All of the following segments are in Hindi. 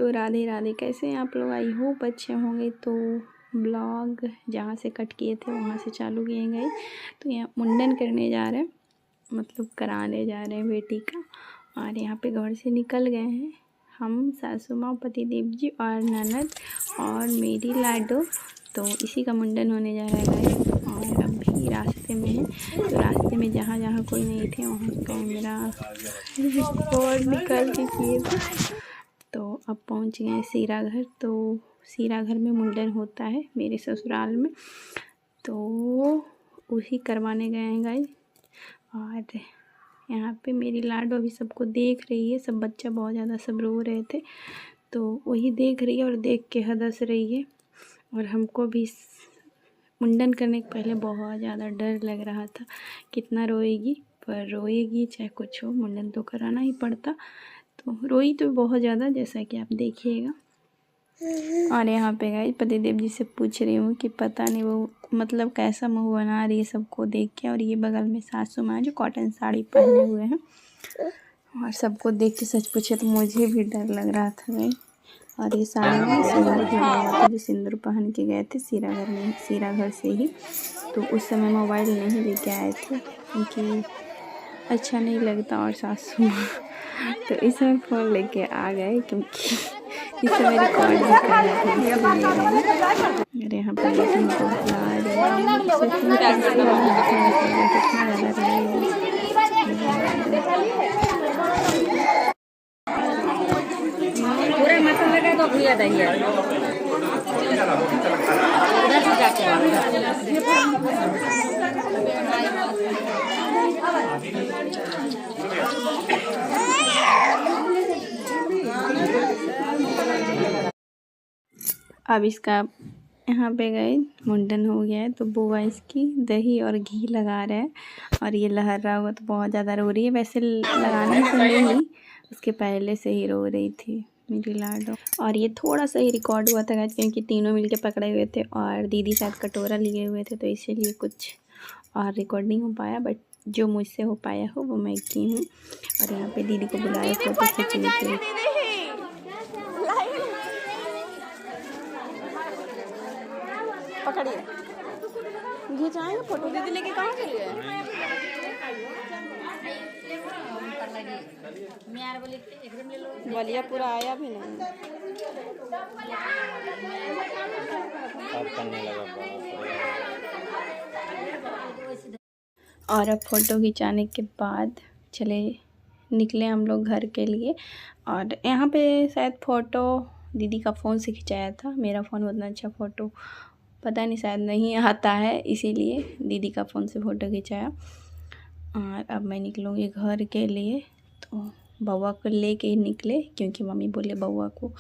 हेलो राधे राधे, कैसे हैं आप लोग? आई होप अच्छे होंगे। तो ब्लॉग जहाँ से कट किए थे वहाँ से चालू किए गए। तो यहाँ मुंडन करने जा रहे हैं, मतलब कराने जा रहे हैं बेटी का। और यहाँ पे घर से निकल गए हैं हम, सासू माँ, पतिदेव जी और ननद और मेरी लाडो। तो इसी का मुंडन होने जा रहा है गाइस। और अभी रास्ते में है, तो रास्ते में जहाँ जहाँ कोई नहीं थे वहाँ कैमरा रिकॉर्ड निकाल के किए थे। तो अब पहुँच गए सीरा घर। तो सीरा घर में मुंडन होता है मेरे ससुराल में, तो उसी करवाने गए हैं गाइस। और यहाँ पे मेरी लाडो अभी सबको देख रही है, सब बच्चा बहुत ज़्यादा सब रो रहे थे तो वही देख रही है और देख के हंस रही है। और हमको भी मुंडन करने के पहले बहुत ज़्यादा डर लग रहा था, कितना रोएगी, पर रोएगी चाहे कुछ हो, मुंडन तो कराना ही पड़ता। तो रोई तो बहुत ज़्यादा, जैसा कि आप देखिएगा। और यहाँ पे गाइस पतिदेव जी से पूछ रही हूँ कि पता नहीं वो मतलब कैसा मुँह बना रही है सबको देख के। और ये बगल में सासू माँ जो कॉटन साड़ी पहने हुए हैं, और सबको देख के सच पूछे तो मुझे भी डर लग रहा था गाइस। और ये साड़ी में सिंदूर भी लगा था, जो सिंदूर पहन के गए थे सीरा घर में, सीरा घर से ही। तो उस समय मोबाइल नहीं लेके आए थे क्योंकि अच्छा नहीं लगता। और सासू माँ तो इस समय फ़ोन लेके आ गए क्योंकि इस समय रिकॉर्ड भी करना था, इसलिए। और यहाँ पर हमको बुला रहे हैं, कितना ज़्यादा पूरे मटन लगा तो भैया दही अब इसका यहाँ पे गए मुंडन हो गया है, तो बुआ इसकी दही और घी लगा रहा है। और ये लहर रहा होगा तो बहुत ज़्यादा रो रही है, वैसे लगाने से नहीं, उसके पहले से ही रो रही थी मेरी लाडो। और ये थोड़ा सा ही रिकॉर्ड हुआ था क्योंकि तीनों मिलके पकड़े हुए थे और दीदी शायद कटोरा लिए हुए थे, तो इसीलिए कुछ और रिकॉर्ड नहीं हो पाया। बट जो मुझसे हो पाया हो वो मैं की हूँ। और यहाँ पे दीदी को बुलाया फोटो खींचने के लिए। पकड़िए, घिंचाएंगे फोटो। दीदी लेके कहाँ चले गए? बलिया पूरा आया भी नहीं। और अब फ़ोटो खिंचाने के बाद चले निकले हम लोग घर के लिए। और यहाँ पे शायद फ़ोटो दीदी का फ़ोन से खिंचाया था, मेरा फ़ोन उतना अच्छा फ़ोटो पता नहीं शायद नहीं आता है, इसीलिए दीदी का फ़ोन से फ़ोटो खिंचाया। और अब मैं निकलूँगी घर के लिए। तो बउआ को लेके ही निकले क्योंकि मम्मी बोले बउआ को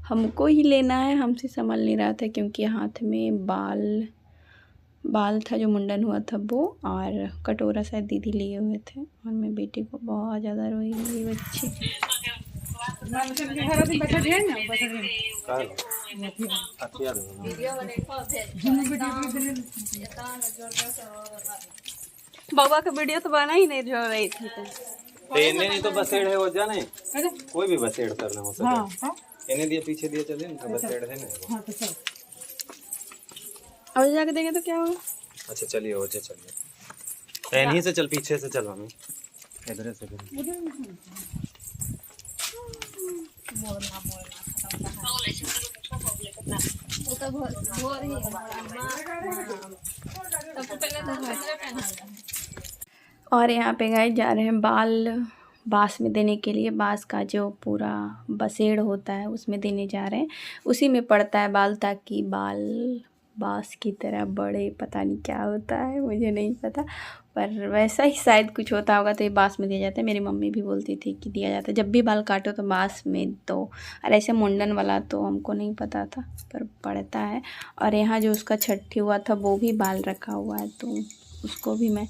हमको ही लेना है, हमसे संभल नहीं रहा था क्योंकि हाथ में बाल था जो मुंडन हुआ था वो, और कटोरा शायद दीदी लिए हुए थे। और मैं बेटी को बहुत ज़्यादा रोई मेरी बच्ची। बउआ का वीडियो तो बना ही नहीं, रो रही थी तो इन्हें नहीं तो बसेड़ है वो जाने, कोई भी बसेड़ करना हो सकता है। इन्हें दिया पीछे दिया चले ना, बसेड़ है ना। और जाके देंगे तो क्या होगा? अच्छा चलिए हो जाए, चलिए इन्हीं से चल, पीछे से चल हमें इधर से और यहाँ पे गाइस जा रहे हैं बाँस में देने के लिए। बाँस का जो पूरा बसेड़ होता है उसमें देने जा रहे हैं, उसी में पड़ता है बाल, ताकि बाल बाँस की तरह बड़े। पता नहीं क्या होता है, मुझे नहीं पता, पर वैसा ही शायद कुछ होता होगा, तो ये बाँस में दिया जाता है। मेरी मम्मी भी बोलती थी कि दिया जाता है, जब भी बाल काटो तो बाँस में दो। और ऐसे मुंडन वाला तो हमको नहीं पता था, पर पड़ता है। और यहाँ जो उसका छठी हुआ था वो भी बाल रखा हुआ है, तो उसको भी मैं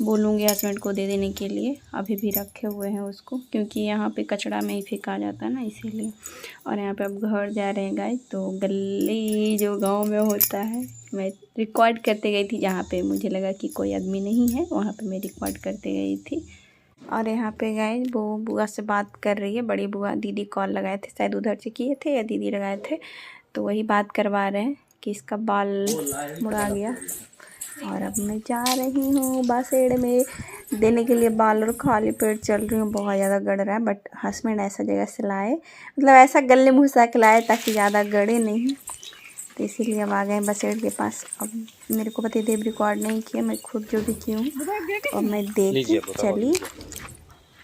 बोलूँगी हस्बैंड को दे देने के लिए। अभी भी रखे हुए हैं उसको, क्योंकि यहाँ पे कचड़ा में ही फेंका जाता है ना, इसीलिए। और यहाँ पे अब घर जा रहे हैं गाइस। तो गली जो गांव में होता है, मैं रिकॉर्ड करते गई थी जहाँ पे मुझे लगा कि कोई आदमी नहीं है, वहाँ पे मैं रिकॉर्ड करते गई थी। और यहाँ पे गए वो बुआ से बात कर रही है, बड़ी बुआ। दीदी कॉल लगाए थे, शायद उधर से किए थे या दीदी लगाए थे, तो वही बात करवा रहे हैं कि इसका बाल मुड़ा गया। और अब मैं जा रही हूँ बासेड़ में देने के लिए बाल, और खाली पेट चल रही हूँ। बहुत ज़्यादा गड़ रहा है, बट हस्बैंड ऐसा जगह से लाए, मतलब ऐसा गले मुँह सा के लाए ताकि ज़्यादा गड़े नहीं, तो इसीलिए अब आ गए बसेड़ के पास। अब मेरे को पति देव रिकॉर्ड नहीं किया, मैं खुद जो भी की हूँ और मैं देख के चली।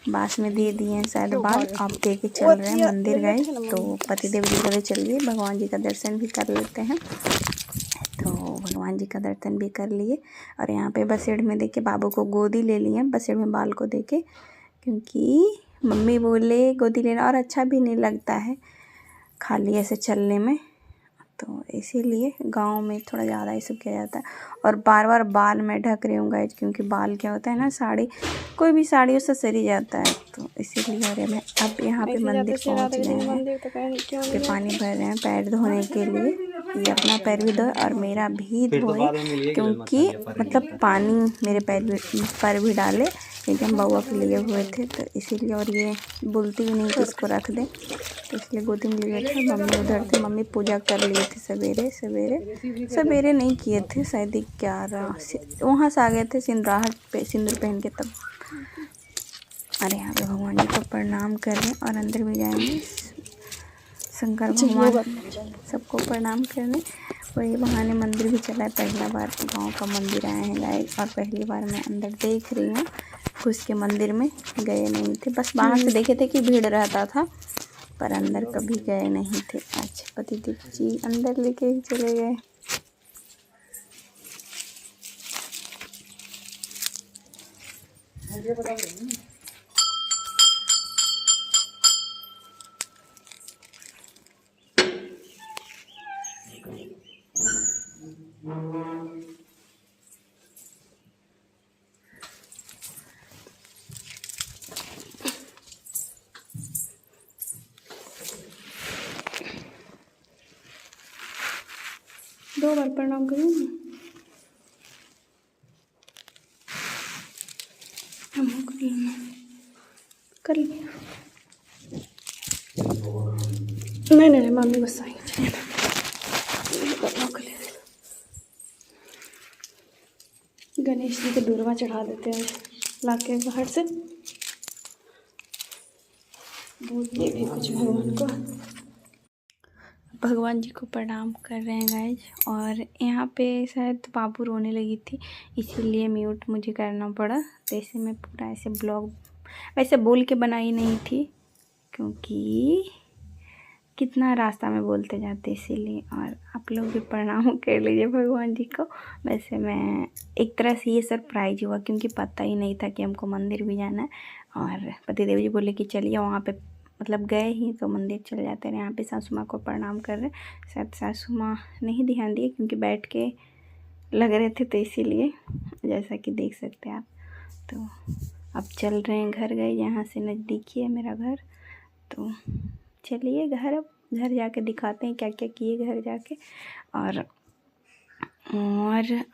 बास में दे दिए हैं शायद बाल, आप दे के चल रहे हैं मंदिर गए, तो पति देव जी बोले चलिए भगवान जी का दर्शन भी कर लेते हैं। तो भगवान जी का दर्शन भी कर लिए। और यहाँ पे बसेड़ में देखे बाबू को गोदी ले लिए बसेड़ में बाल को देके, क्योंकि मम्मी बोले गोदी लेना और अच्छा भी नहीं लगता है खाली ऐसे चलने में, तो इसीलिए गांव में थोड़ा ज़्यादा ही सब किया जाता है। और बार बार बाल मैं ढक रही हूँ गाइज, क्योंकि बाल क्या होता है ना, साड़ी कोई भी साड़ी उससे सरी जाता है, तो इसीलिए। अरे मैं अब यहाँ पे मंदिर पहुँच गए हैं, पे पानी भर रहे हैं पैर धोने के लिए। ये अपना पैर भी धोए और मेरा भी धोए, क्योंकि मतलब पानी मेरे पैर भी डाले, क्योंकि हम बउआ के लिए हुए थे, तो इसीलिए। और ये बोलती भी नहीं कि इसको रख दें, तो इसलिए गोदी में लिए थे। मम्मी उधर थे, मम्मी पूजा कर लिए थे सवेरे नहीं किए थे, शायद 11 से वहाँ से आ गए थे सिंदूर पहन के तब। अरे यहाँ पे भगवान जी को प्रणाम कर रहे हैं और अंदर भी जाएंगे शंकर भगवान सबको प्रणाम करने। वही बहाने मंदिर भी चला है, पहला बार गांव का मंदिर आए हैं गाइस, और पहली बार मैं अंदर देख रही हूँ। घुस के मंदिर में गए नहीं थे, बस बाहर से देखे थे कि भीड़ रहता था, पर अंदर कभी गए नहीं थे। आज पतिदेव जी अंदर लेके ही चले गए। दो बार प्रणाम करूँ ना, हम कर लिया। नहीं मम्मी गुस्सा आएंगे। गणेश जी को दूरवा चढ़ा देते हैं लाके बाहर से, बोलते भी कुछ भगवान को। भगवान जी को प्रणाम कर रहे हैं गाइज। और यहाँ पे शायद बाबू रोने लगी थी, इसीलिए म्यूट मुझे करना पड़ा। तो ऐसे मैं पूरा ऐसे ब्लॉग वैसे बोल के बनाई नहीं थी, क्योंकि कितना रास्ता में बोलते जाते, इसीलिए। और आप लोग भी प्रणाम कर लीजिए भगवान जी को। वैसे मैं एक तरह से ये सरप्राइज हुआ, क्योंकि पता ही नहीं था कि हमको मंदिर भी जाना है। और पतिदेव जी बोले कि चलिए वहाँ पे, मतलब गए ही तो मंदिर चले जाते रहे। यहाँ पे सासू माँ को प्रणाम कर रहे, शायद सासू माँ नहीं ध्यान दिए क्योंकि बैठ के लग रहे थे, तो इसीलिए जैसा कि देख सकते हैं आप। तो अब चल रहे हैं घर गए, यहाँ से नज़दीक ही है मेरा घर, तो चलिए घर जाके दिखाते हैं क्या क्या किए घर जाके। और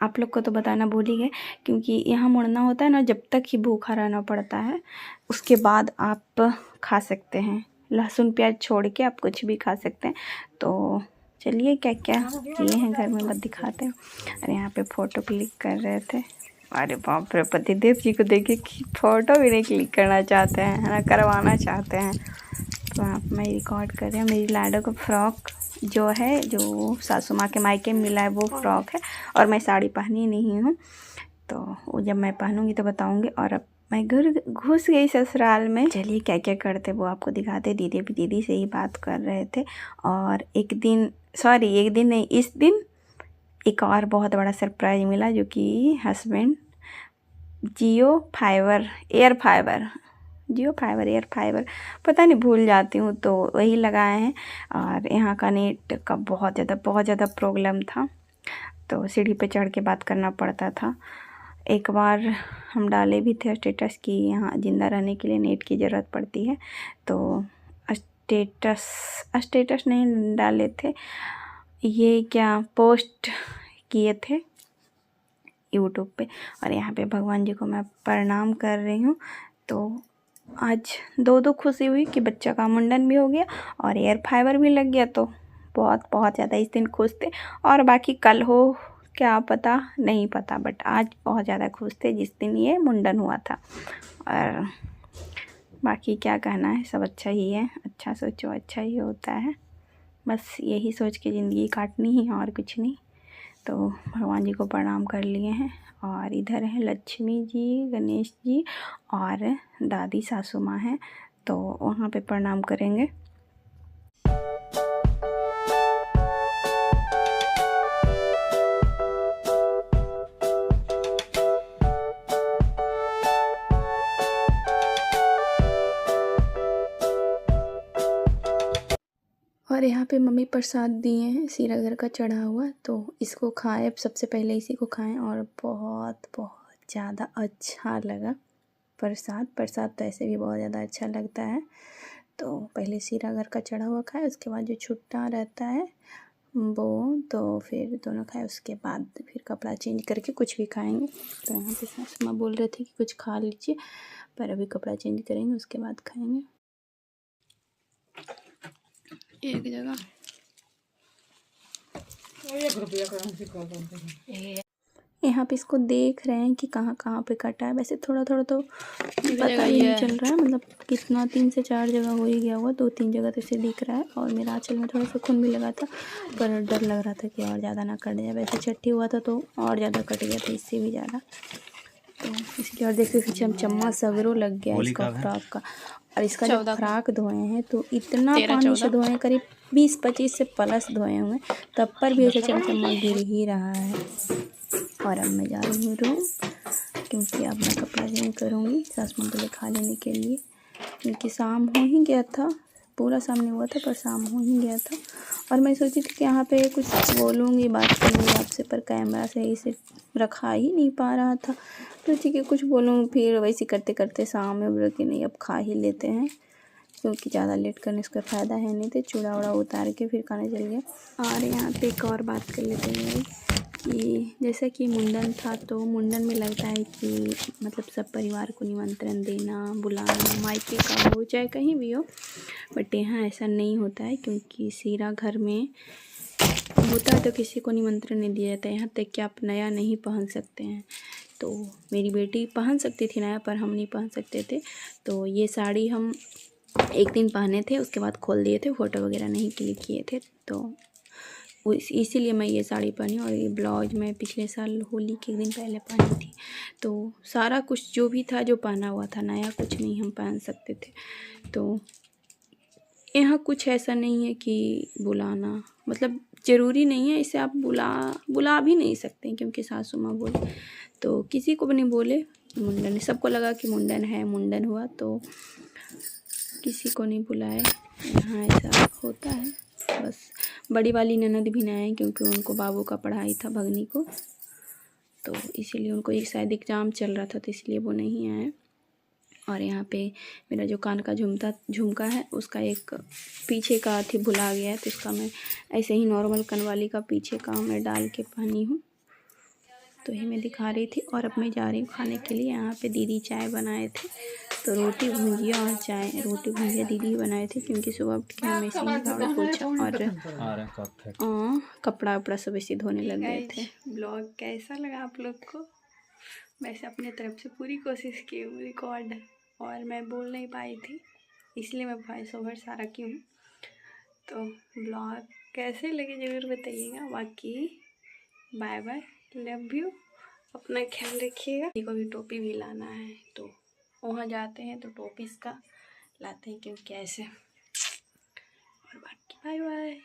आप लोग को तो बताना भूल ही गए, क्योंकि यहाँ मुड़ना होता है ना, जब तक ही भूखा रहना पड़ता है, उसके बाद आप खा सकते हैं। लहसुन प्याज छोड़ के आप कुछ भी खा सकते हैं। तो चलिए क्या क्या किए हैं घर में बस दिखाते हैं। और यहाँ पे फ़ोटो क्लिक कर रहे थे। अरे बाप रे, पतिदेव जी को देखिए कि फ़ोटो भी नहीं क्लिक करना चाहते हैं, है ना, करवाना चाहते हैं। तो आप मैं रिकॉर्ड कर रही हूँ। मेरी लाडो का फ्रॉक जो है, जो सासू माँ के मायके में मिला है, वो फ्रॉक है। और मैं साड़ी पहनी नहीं हूँ, तो वो जब मैं पहनूंगी तो बताऊंगी। और अब मैं घर घुस गई ससुराल में। चलिए क्या क्या करते वो आपको दिखाते। दीदी से ही बात कर रहे थे। और एक दिन नहीं, इस दिन एक और बहुत बड़ा सरप्राइज़ मिला, जो कि हस्बैंड जियो फाइबर एयर फाइबर पता नहीं, भूल जाती हूँ, तो वही लगाए हैं। और यहाँ का नेट का बहुत ज़्यादा प्रॉब्लम था, तो सीढ़ी पे चढ़ के बात करना पड़ता था। एक बार हम डाले भी थे स्टेटस कि यहाँ ज़िंदा रहने के लिए नेट की ज़रूरत पड़ती है, तो स्टेटस नहीं डाले थे, ये क्या पोस्ट किए थे यूट्यूब पे। और यहाँ पे भगवान जी को मैं प्रणाम कर रही हूँ। तो आज दो खुशी हुई कि बच्चा का मुंडन भी हो गया और एयर फाइबर भी लग गया, तो बहुत ज़्यादा इस दिन खुश थे। और बाकी कल हो क्या पता, नहीं पता, बट आज बहुत ज़्यादा खुश थे जिस दिन ये मुंडन हुआ था। और बाकी क्या कहना है, सब अच्छा ही है, अच्छा सोचो अच्छा ही होता है, बस यही सोच के ज़िंदगी काटनी ही और कुछ नहीं। तो भगवान जी को प्रणाम कर लिए हैं और इधर है लक्ष्मी जी, गणेश जी और दादी सासू माँ हैं, तो वहाँ पे प्रणाम करेंगे। और यहाँ पे मम्मी प्रसाद दिए हैं सीरा घर का चढ़ा हुआ, तो इसको खाए, अब सबसे पहले इसी को खाएं। और बहुत ज़्यादा अच्छा लगा प्रसाद तो ऐसे भी बहुत ज़्यादा अच्छा लगता है। तो पहले सीरा घर का चढ़ा हुआ खाए, उसके बाद जो छुट्टा रहता है वो, तो फिर दोनों खाए, उसके बाद फिर कपड़ा चेंज करके कुछ भी खाएंगे। तो यहाँ पे सासू माँ बोल रहे थे कि कुछ खा लीजिए, पर अभी कपड़ा चेंज करेंगे उसके बाद खाएंगे। एक जगह यहाँ पे इसको देख रहे हैं कि कहाँ पे कटा है। वैसे थोड़ा तो पता ही नहीं चल रहा है, मतलब कितना 3 से 4 जगह हो ही गया हुआ, 2-3 जगह तो इसे दिख रहा है। और मेरा आंचल में थोड़ा सा खून भी लगा था, पर डर लग रहा था कि और ज़्यादा ना कट जाए। वैसे छठी हुआ था तो और ज़्यादा कट गया था, इससे भी ज़्यादा। तो इसलिए और देखते पीछे चम्मा सगरों लग गया इसका फ्रॉक का। और इसका जो फ्रॉक धोए हैं तो इतना पानी से धोए हैं, करीब 20-25 से प्लस धोए हुए, तब पर भी ऐसे चमचम्मा गिर ही रहा है। और अब मैं जा रही हूँ रूम, क्योंकि अब मैं कपड़ा चेंज करूँगी सासू माँ को खा लेने के लिए, क्योंकि शाम हो ही गया था, पूरा शाम नहीं हुआ था पर शाम हो ही गया था। और मैं सोची थी कि यहाँ पे कुछ बोलूँगी, बात करूँगी आपसे, पर कैमरा सही से रखा ही नहीं पा रहा था। तो ठीक है कुछ बोलूँ, फिर वैसे करते करते शाम में बोला कि नहीं अब खा ही लेते हैं, क्योंकि ज़्यादा लेट करने इसका फ़ायदा है नहीं। तो चूड़ा वूड़ा उतार के फिर खाने चल गया। और यहाँ पे एक और बात कर लेते हैं कि जैसा कि मुंडन था, तो मुंडन में लगता है कि मतलब सब परिवार को निमंत्रण देना, बुलाना, मायके का हो चाहे कहीं भी हो, बट यहाँ ऐसा नहीं होता है, क्योंकि सीरा घर में होता है तो किसी को निमंत्रण नहीं दिया जाता है। यहाँ तक कि आप नया नहीं पहन सकते हैं। तो मेरी बेटी पहन सकती थी नया, पर हम नहीं पहन सकते थे। तो ये साड़ी हम एक दिन पहने थे, उसके बाद खोल दिए थे, फ़ोटो वगैरह नहीं क्लिक किए थे, तो इसीलिए मैं ये साड़ी पहनी। और ये ब्लाउज मैं पिछले साल होली के एक दिन पहले पहनी थी। तो सारा कुछ जो भी था जो पहना हुआ था, नया कुछ नहीं हम पहन सकते थे। तो यहाँ कुछ ऐसा नहीं है कि बुलाना, मतलब ज़रूरी नहीं है, इसे आप बुला भी नहीं सकते, क्योंकि सासू माँ बोले तो किसी को भी नहीं बोले। मुंडन सबको लगा कि मुंडन है, मुंडन हुआ, तो किसी को नहीं बुलाए। यहाँ ऐसा होता है। बस बड़ी वाली ननद भी नहीं आई, क्योंकि उनको बाबू का पढ़ाई था, भगनी को, तो इसीलिए उनको एक शायद एग्ज़ाम चल रहा था, तो इसलिए वो नहीं आए। और यहाँ पे मेरा जो कान का झुमका है, उसका एक पीछे का थी भुला गया है, तो इसका मैं ऐसे ही नॉर्मल कनवाली का पीछे का मैं डाल के पहनी हूँ। तो ये मैं दिखा रही थी। और अब मैं जा रही हूँ खाने के लिए। यहाँ पे दीदी चाय बनाए थे, तो रोटी भुजिया और चाय, रोटी भुजिया दीदी बनाए थे, क्योंकि सुबह उठ के हम ऐसे ही झाड़ू पोछा और कपड़ा वपड़ा सब ऐसे धोने लग गए थे। ब्लॉग कैसा लगा आप लोग को? वैसे अपने तरफ से पूरी कोशिश की हूँ रिकॉर्ड, और मैं बोल नहीं पाई थी, इसलिए मैं वॉइस ओवर सारा की हूँ। तो ब्लॉग कैसे लगे ज़रूर बताइएगा। बाकी बाय बाय, लव यू, अपना ख्याल रखिएगा। को भी टोपी भी लाना है, तो वहाँ जाते हैं तो टोपी इसका लाते हैं, क्योंकि ऐसे। और बाकी बाय बाय।